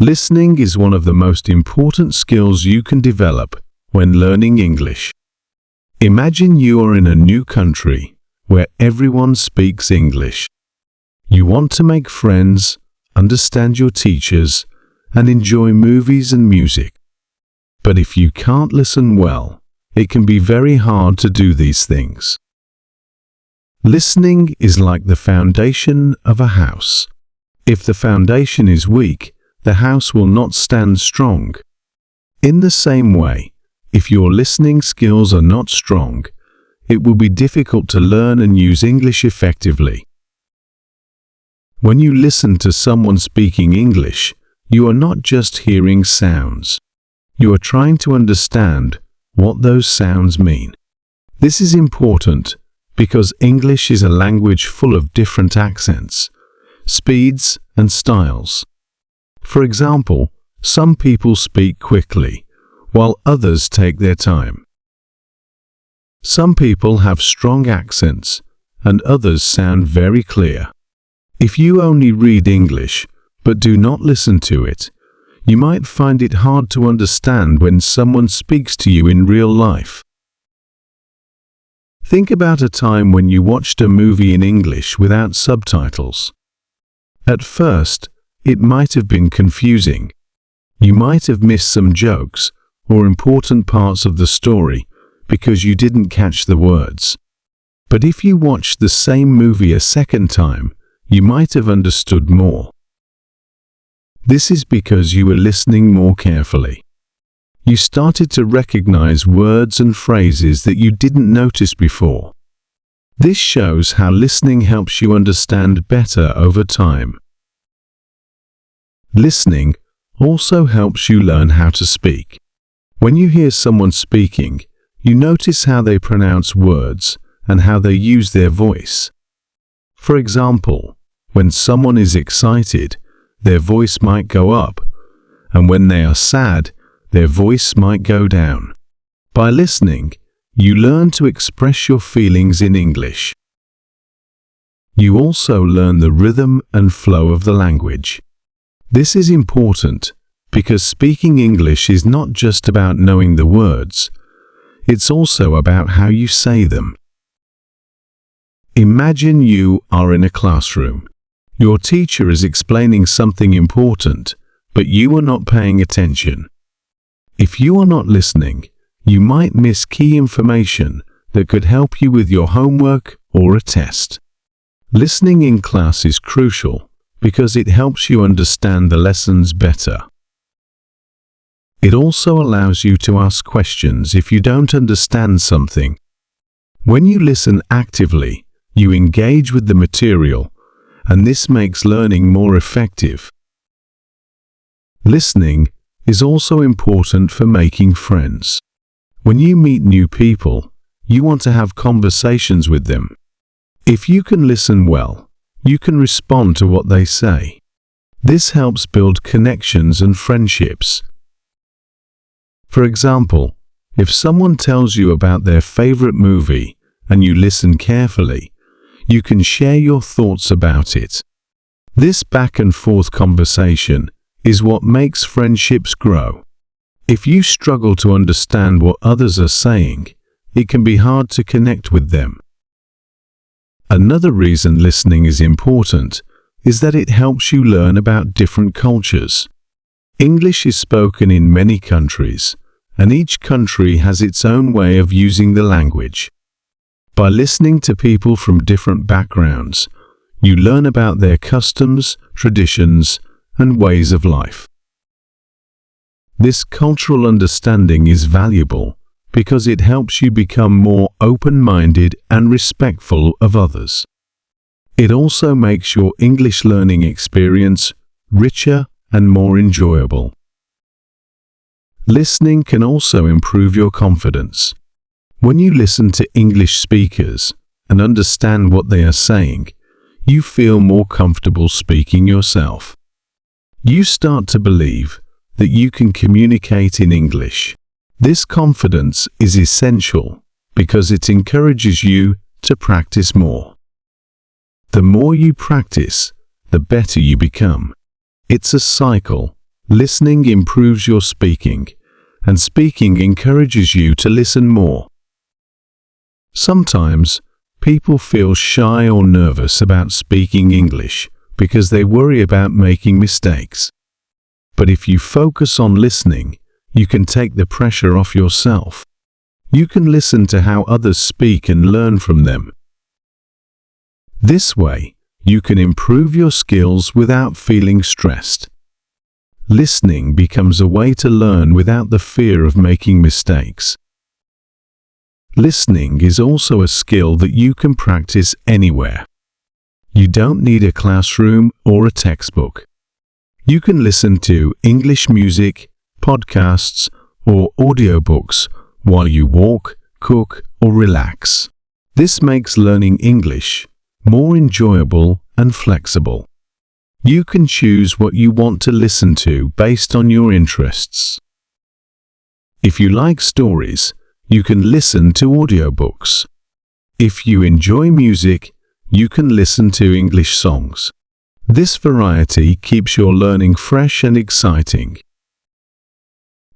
Listening is one of the most important skills you can develop when learning English. Imagine you are in a new country where everyone speaks English. You want to make friends, understand your teachers, and enjoy movies and music. But if you can't listen well, it can be very hard to do these things. Listening is like the foundation of a house. If the foundation is weak, the house will not stand strong. In the same way, if your listening skills are not strong, it will be difficult to learn and use English effectively. When you listen to someone speaking English, you are not just hearing sounds. You are trying to understand what those sounds mean. This is important because English is a language full of different accents, speeds, and styles. For example, some people speak quickly, while others take their time. Some people have strong accents, and others sound very clear. If you only read English, but do not listen to it, you might find it hard to understand when someone speaks to you in real life. Think about a time when you watched a movie in English without subtitles. At first, it might have been confusing. You might have missed some jokes or important parts of the story because you didn't catch the words. But if you watched the same movie a second time, you might have understood more. This is because you were listening more carefully. You started to recognize words and phrases that you didn't notice before. This shows how listening helps you understand better over time. Listening also helps you learn how to speak. When you hear someone speaking, you notice how they pronounce words and how they use their voice. For example, when someone is excited, their voice might go up, and when they are sad, their voice might go down. By listening, you learn to express your feelings in English. You also learn the rhythm and flow of the language. This is important because speaking English is not just about knowing the words, it's also about how you say them. Imagine you are in a classroom. Your teacher is explaining something important, but you are not paying attention. If you are not listening, you might miss key information that could help you with your homework or a test. Listening in class is crucial because it helps you understand the lessons better. It also allows you to ask questions if you don't understand something. When you listen actively, you engage with the material, and this makes learning more effective. Listening is also important for making friends. When you meet new people, you want to have conversations with them. If you can listen well, you can respond to what they say. This helps build connections and friendships. For example, if someone tells you about their favorite movie and you listen carefully, you can share your thoughts about it. This back and forth conversation is what makes friendships grow. If you struggle to understand what others are saying, it can be hard to connect with them. Another reason listening is important is that it helps you learn about different cultures. English is spoken in many countries, and each country has its own way of using the language. By listening to people from different backgrounds, you learn about their customs, traditions, and ways of life. This cultural understanding is valuable because it helps you become more open-minded and respectful of others. It also makes your English learning experience richer and more enjoyable. Listening can also improve your confidence. When you listen to English speakers and understand what they are saying, you feel more comfortable speaking yourself. You start to believe that you can communicate in English. This confidence is essential because it encourages you to practice more. The more you practice, the better you become. It's a cycle. Listening improves your speaking, and speaking encourages you to listen more. Sometimes, people feel shy or nervous about speaking English because they worry about making mistakes. But if you focus on listening, you can take the pressure off yourself. You can listen to how others speak and learn from them. This way, you can improve your skills without feeling stressed. Listening becomes a way to learn without the fear of making mistakes. Listening is also a skill that you can practice anywhere. You don't need a classroom or a textbook. You can listen to English music, podcasts, or audiobooks while you walk, cook, or relax. This makes learning English more enjoyable and flexible. You can choose what you want to listen to based on your interests. If you like stories, you can listen to audiobooks. If you enjoy music, you can listen to English songs. This variety keeps your learning fresh and exciting.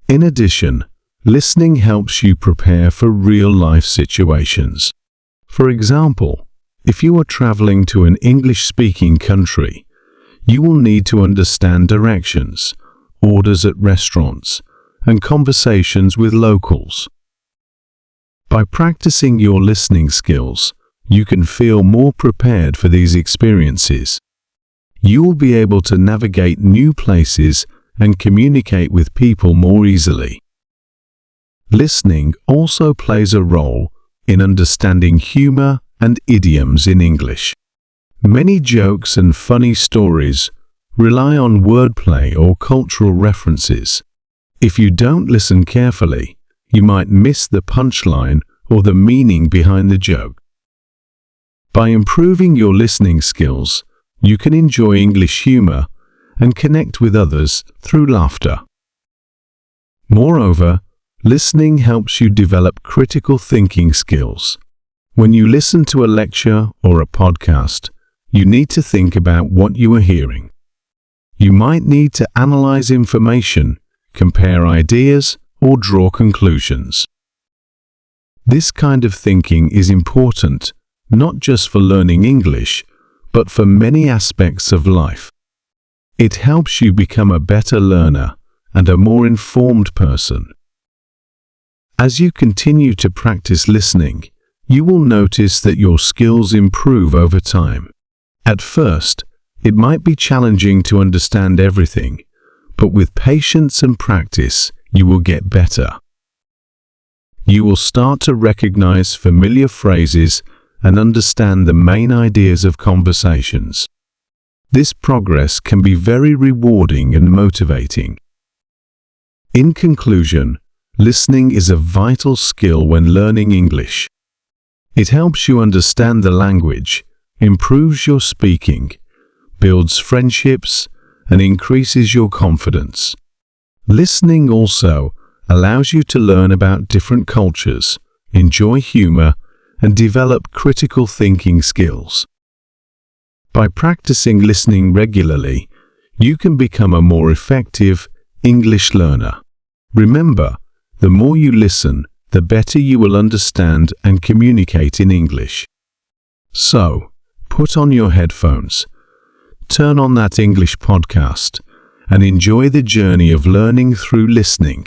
In addition, listening helps you prepare for real-life situations. For example, if you are traveling to an English-speaking country, you will need to understand directions, orders at restaurants, and conversations with locals. By practicing your listening skills, you can feel more prepared for these experiences. You will be able to navigate new places and communicate with people more easily. Listening also plays a role in understanding humor and idioms in English. Many jokes and funny stories rely on wordplay or cultural references. If you don't listen carefully, you might miss the punchline or the meaning behind the joke. By improving your listening skills, you can enjoy English humor and connect with others through laughter. Moreover, listening helps you develop critical thinking skills. When you listen to a lecture or a podcast, you need to think about what you are hearing. You might need to analyze information, compare ideas, or draw conclusions. This kind of thinking is important, not just for learning English, but for many aspects of life. It helps you become a better learner and a more informed person. As you continue to practice listening, you will notice that your skills improve over time. At first, it might be challenging to understand everything, but with patience and practice, you will get better. You will start to recognize familiar phrases and understand the main ideas of conversations. This progress can be very rewarding and motivating. In conclusion, listening is a vital skill when learning English. It helps you understand the language, improves your speaking, builds friendships, and increases your confidence. Listening also allows you to learn about different cultures, enjoy humor, and develop critical thinking skills. By practicing listening regularly, you can become a more effective English learner. Remember, the more you listen, the better you will understand and communicate in English. So, put on your headphones, turn on that English podcast, and enjoy the journey of learning through listening.